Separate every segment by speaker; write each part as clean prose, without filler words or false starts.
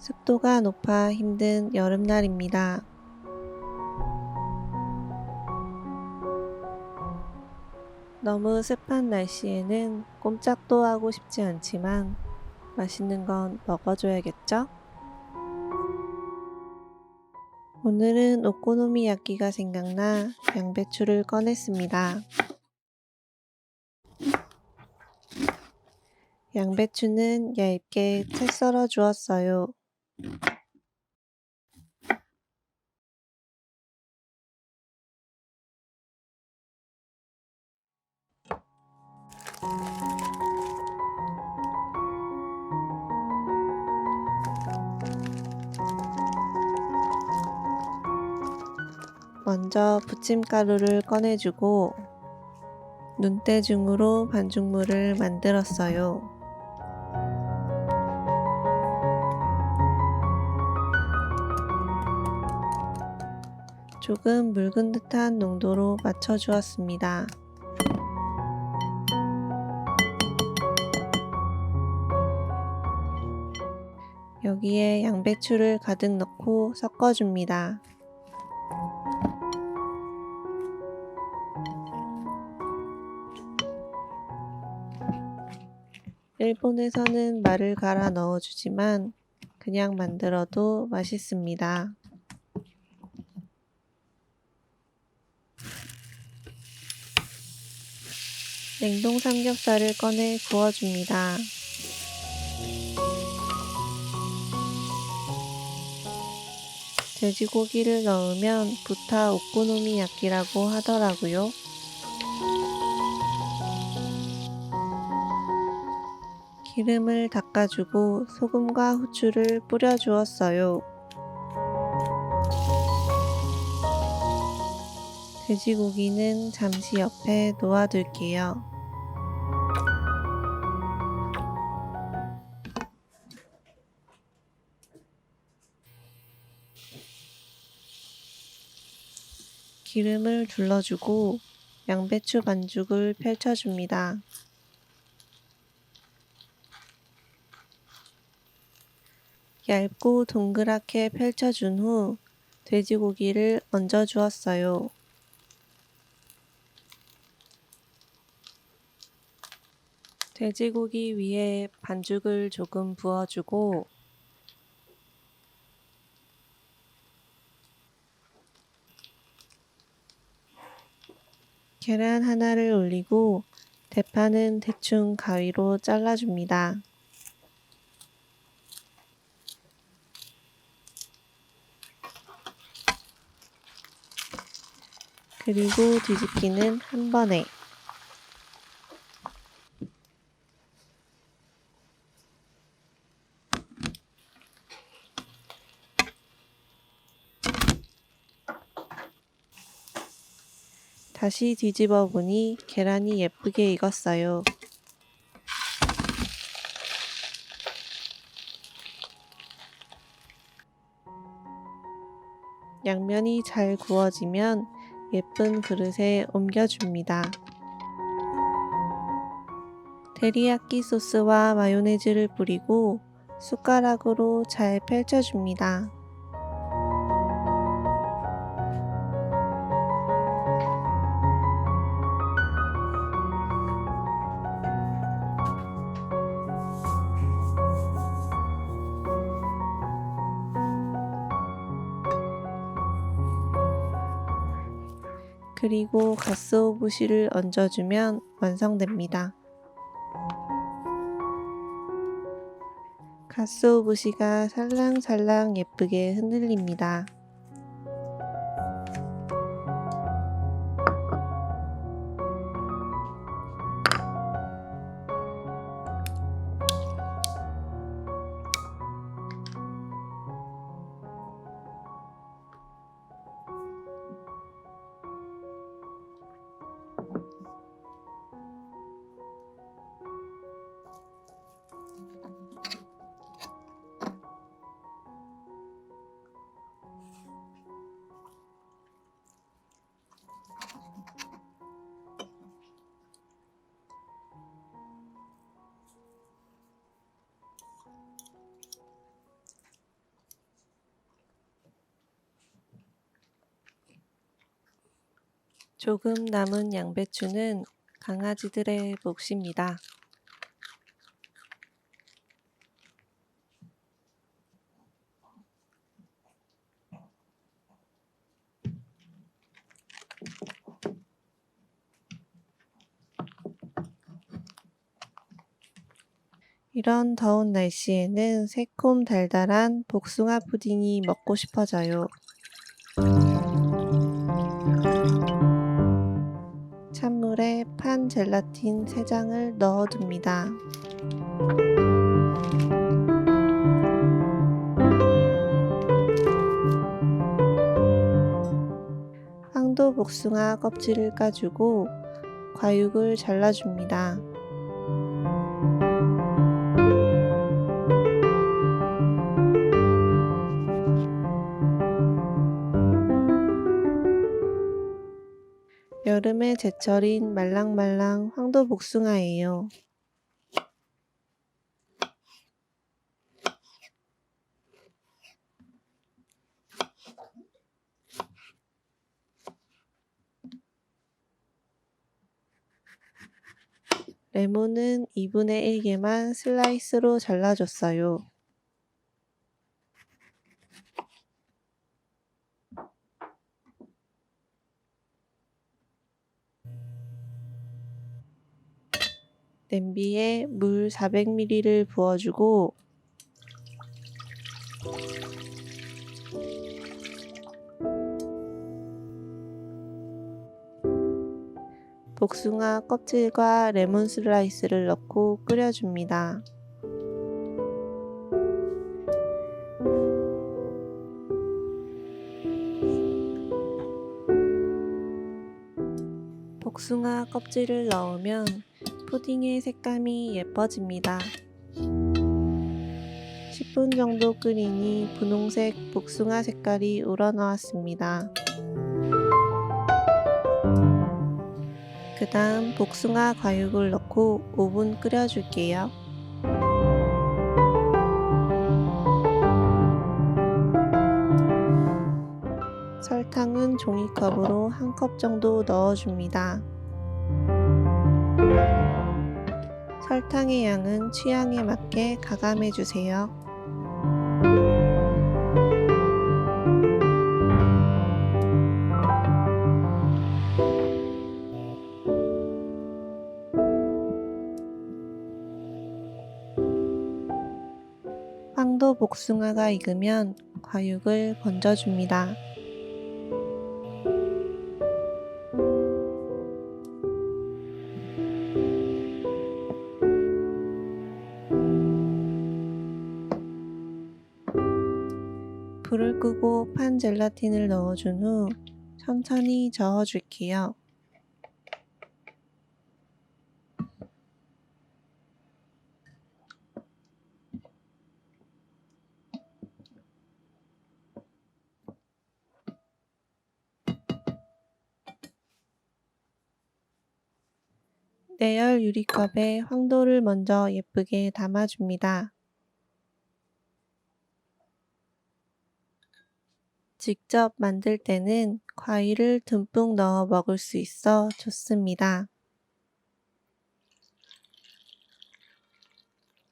Speaker 1: 습도가 높아 힘든 여름날입니다. 너무 습한 날씨에는 꼼짝도 하고 싶지 않지만 맛있는 건 먹어줘야겠죠? 오늘은 오코노미야끼가 생각나 양배추를 꺼냈습니다. 양배추는 얇게 채 썰어 주었어요. 먼저 부침가루를 꺼내주고 눈대중으로 반죽물을 만들었어요. 조금 묽은 듯한 농도로 맞춰주었습니다. 여기에 양배추를 가득 넣고 섞어줍니다. 일본에서는 말을 갈아 넣어주지만 그냥 만들어도 맛있습니다. 냉동 삼겹살을 꺼내 구워줍니다. 돼지고기를 넣으면 부타 오코노미야끼라고 하더라고요. 기름을 닦아주고 소금과 후추를 뿌려주었어요. 돼지고기는 잠시 옆에 놓아둘게요. 기름을 둘러주고 양배추 반죽을 펼쳐줍니다. 얇고 동그랗게 펼쳐준 후 돼지고기를 얹어 주었어요. 돼지고기 위에 반죽을 조금 부어주고 계란 하나를 올리고 대파는 대충 가위로 잘라줍니다. 그리고 뒤집기는 한 번에. 다시 뒤집어 보니 계란이 예쁘게 익었어요. 양면이 잘 구워지면 예쁜 그릇에 옮겨줍니다. 테리야끼 소스와 마요네즈를 뿌리고 숟가락으로 잘 펼쳐줍니다. 그리고 가쓰오부시를 얹어주면 완성됩니다. 가쓰오부시가 살랑살랑 예쁘게 흔들립니다. 조금 남은 양배추는 강아지들의 몫입니다. 이런 더운 날씨에는 새콤달달한 복숭아 푸딩이 먹고 싶어져요. 찬물에 판 젤라틴 3장을 넣어둡니다. 황도 복숭아 껍질을 까주고 과육을 잘라줍니다. 여름의 제철인 말랑말랑 황도 복숭아예요. 레몬은 2분의 1개만 슬라이스로 잘라줬어요. 냄비에 물 400ml를 부어주고 복숭아 껍질과 레몬 슬라이스를 넣고 끓여줍니다. 복숭아 껍질을 넣으면 푸딩의 색감이 예뻐집니다. 10분 정도 끓이니 분홍색 복숭아 색깔이 우러나왔습니다. 그 다음 복숭아 과육을 넣고 5분 끓여줄게요. 설탕은 종이컵으로 1컵 정도 넣어줍니다. 설탕의 양은 취향에 맞게 가감해주세요. 황도 복숭아가 익으면 과육을 건져줍니다. 불을 끄고 판 젤라틴을 넣어준 후 천천히 저어줄게요. 내열 유리컵에 황도를 먼저 예쁘게 담아줍니다. 직접 만들 때는 과일을 듬뿍 넣어 먹을 수 있어 좋습니다.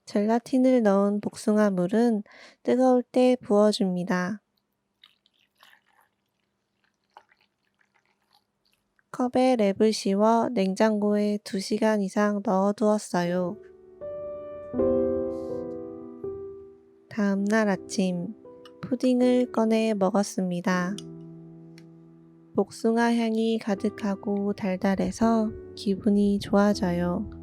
Speaker 1: 젤라틴을 넣은 복숭아물은 뜨거울 때 부어줍니다. 컵에 랩을 씌워 냉장고에 2시간 이상 넣어두었어요. 다음날 아침, 푸딩을 꺼내 먹었습니다. 복숭아 향이 가득하고 달달해서 기분이 좋아져요.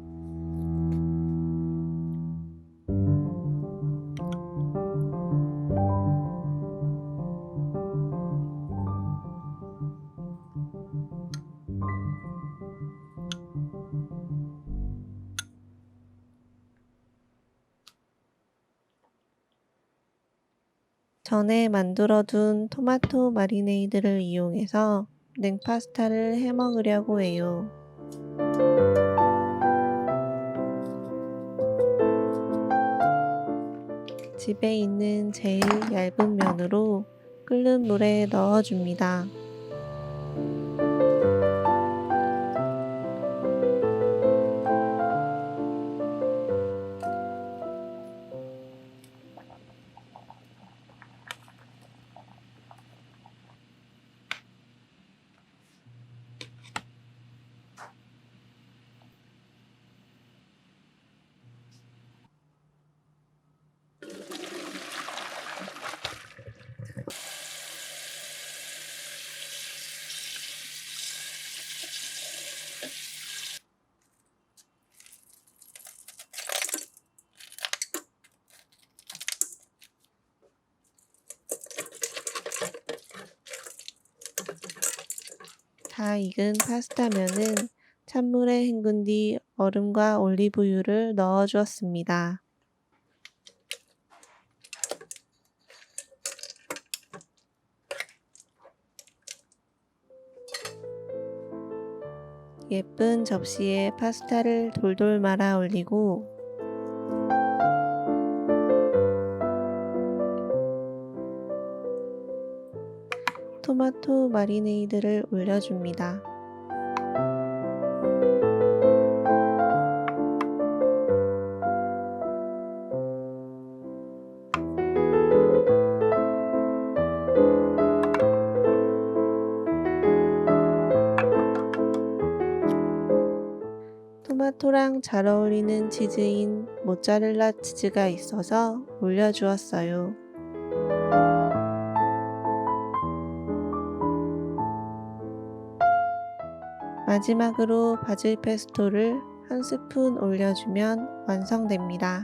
Speaker 1: 전에 만들어둔 토마토 마리네이드를 이용해서 냉파스타를 해 먹으려고 해요. 집에 있는 제일 얇은 면으로 끓는 물에 넣어줍니다. 다 익은 파스타면은 찬물에 헹군 뒤 얼음과 올리브유를 넣어 주었습니다. 예쁜 접시에 파스타를 돌돌 말아 올리고 토마토 마리네이드를 올려줍니다. 토마토랑 잘 어울리는 치즈인 모짜렐라 치즈가 있어서 올려주었어요. 마지막으로 바질 페스토를 한 스푼 올려주면 완성됩니다.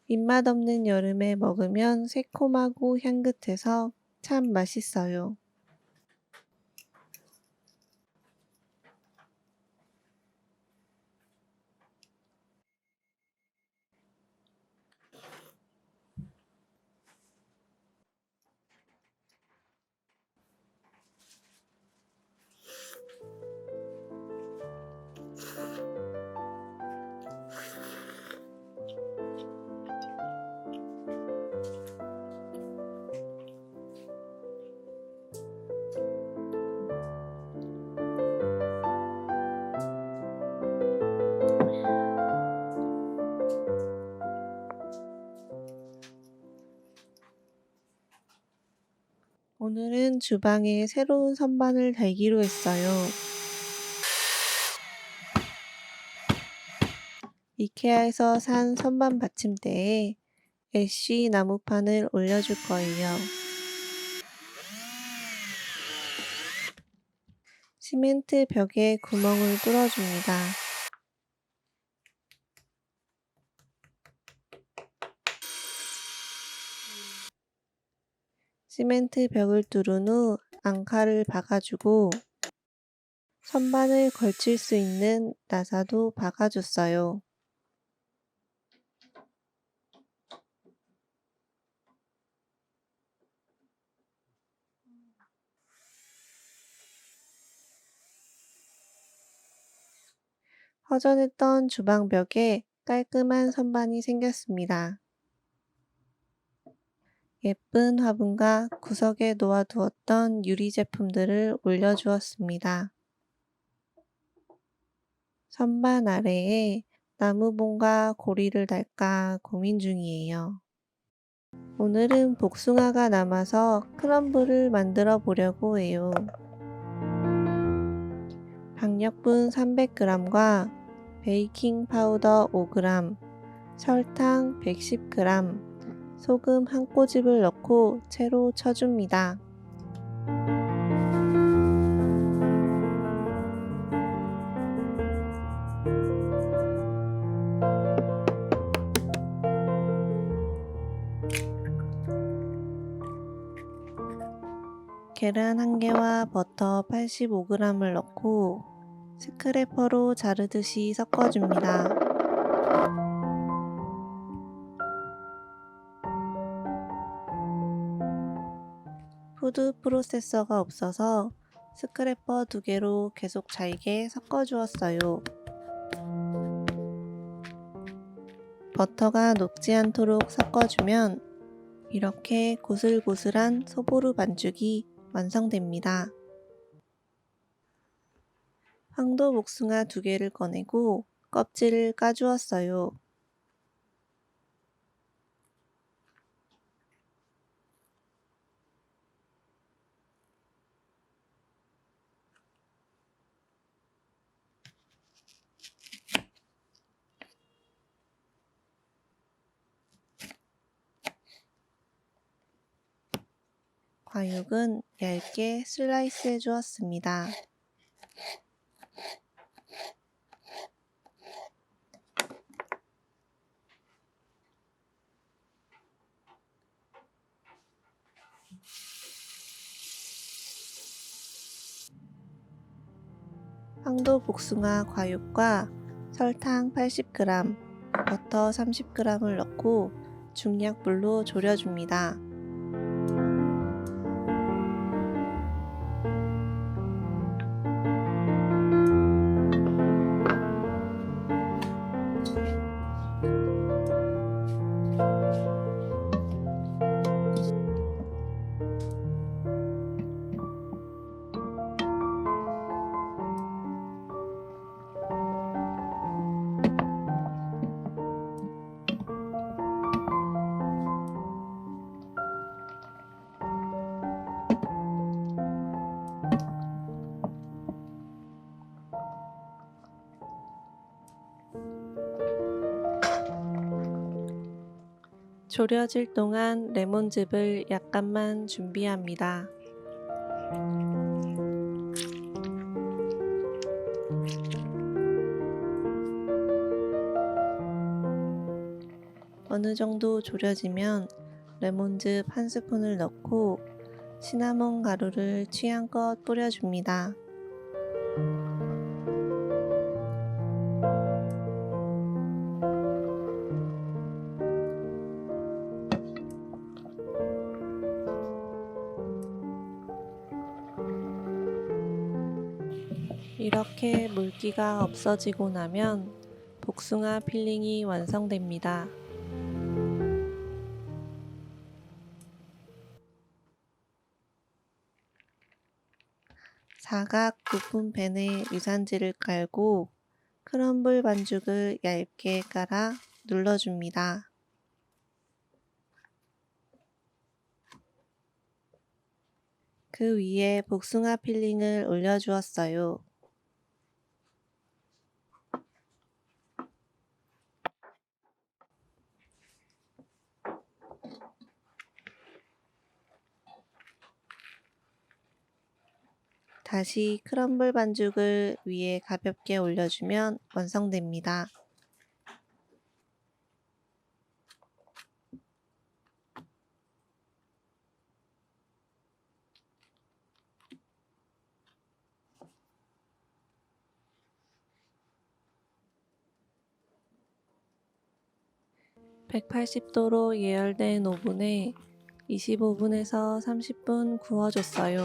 Speaker 1: 입맛 없는 여름에 먹으면 새콤하고 향긋해서 참 맛있어요. 오늘은 주방에 새로운 선반을 달기로 했어요. 이케아에서 산 선반 받침대에 애쉬 나무판을 올려줄 거예요. 시멘트 벽에 구멍을 뚫어줍니다. 시멘트 벽을 뚫은 후 앙카를 박아주고 선반을 걸칠 수 있는 나사도 박아줬어요. 허전했던 주방벽에 깔끔한 선반이 생겼습니다. 예쁜 화분과 구석에 놓아두었던 유리 제품들을 올려주었습니다. 선반 아래에 나무봉과 고리를 달까 고민 중이에요. 오늘은 복숭아가 남아서 크럼블을 만들어 보려고 해요. 박력분 300g과 베이킹 파우더 5g, 설탕 110g, 소금 한 꼬집을 넣고 채로 쳐줍니다. 계란 1개와 버터 85g을 넣고 스크래퍼로 자르듯이 섞어줍니다. 푸드 프로세서가 없어서 스크래퍼 2개로 계속 잘게 섞어주었어요. 버터가 녹지 않도록 섞어주면 이렇게 고슬고슬한 소보루 반죽이 완성됩니다. 황도 복숭아 2개를 꺼내고 껍질을 까주었어요. 과육은 얇게 슬라이스 해주었습니다. 황도 복숭아 과육과 설탕 80g, 버터 30g을 넣고 중약불로 졸여줍니다. 졸여질 동안 레몬즙을 약간만 준비합니다. 어느 정도 졸여지면 레몬즙 1스푼을 넣고 시나몬 가루를 취향껏 뿌려줍니다. 이렇게 물기가 없어지고 나면 복숭아 필링이 완성됩니다. 사각 부푼 팬에 유산지를 깔고 크럼블 반죽을 얇게 깔아 눌러줍니다. 그 위에 복숭아 필링을 올려주었어요. 다시 크럼블 반죽을 위에 가볍게 올려주면 완성됩니다. (180도로) 예열된 오븐에 25분에서 30분 구워줬어요.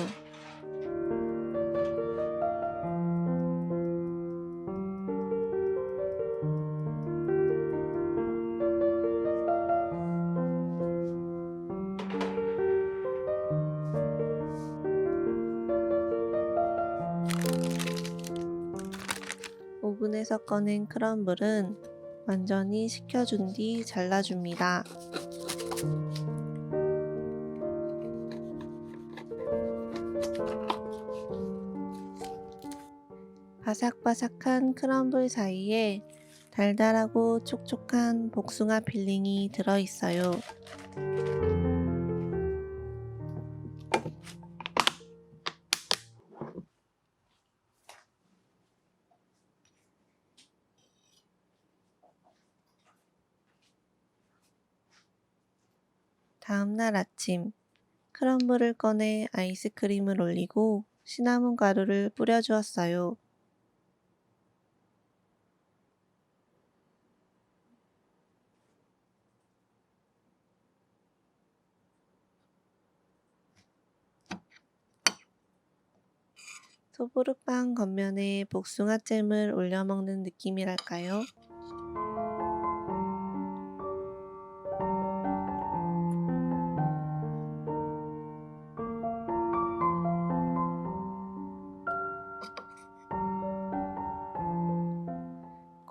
Speaker 1: 오븐에서 꺼낸 크럼블은 완전히 식혀준 뒤 잘라줍니다. 바삭바삭한 크럼블 사이에 달달하고 촉촉한 복숭아 필링이 들어있어요. 다음날 아침, 크럼블을 꺼내 아이스크림을 올리고 시나몬 가루를 뿌려주었어요. 소보르빵 겉면에 복숭아잼을 올려 먹는 느낌이랄까요?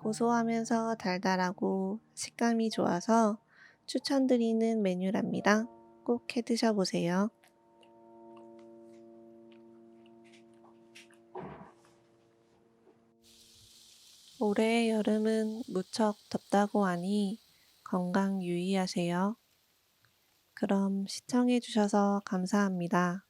Speaker 1: 고소하면서 달달하고 식감이 좋아서 추천드리는 메뉴랍니다. 꼭 해 드셔보세요. 올해 여름은 무척 덥다고 하니 건강 유의하세요. 그럼 시청해 주셔서 감사합니다.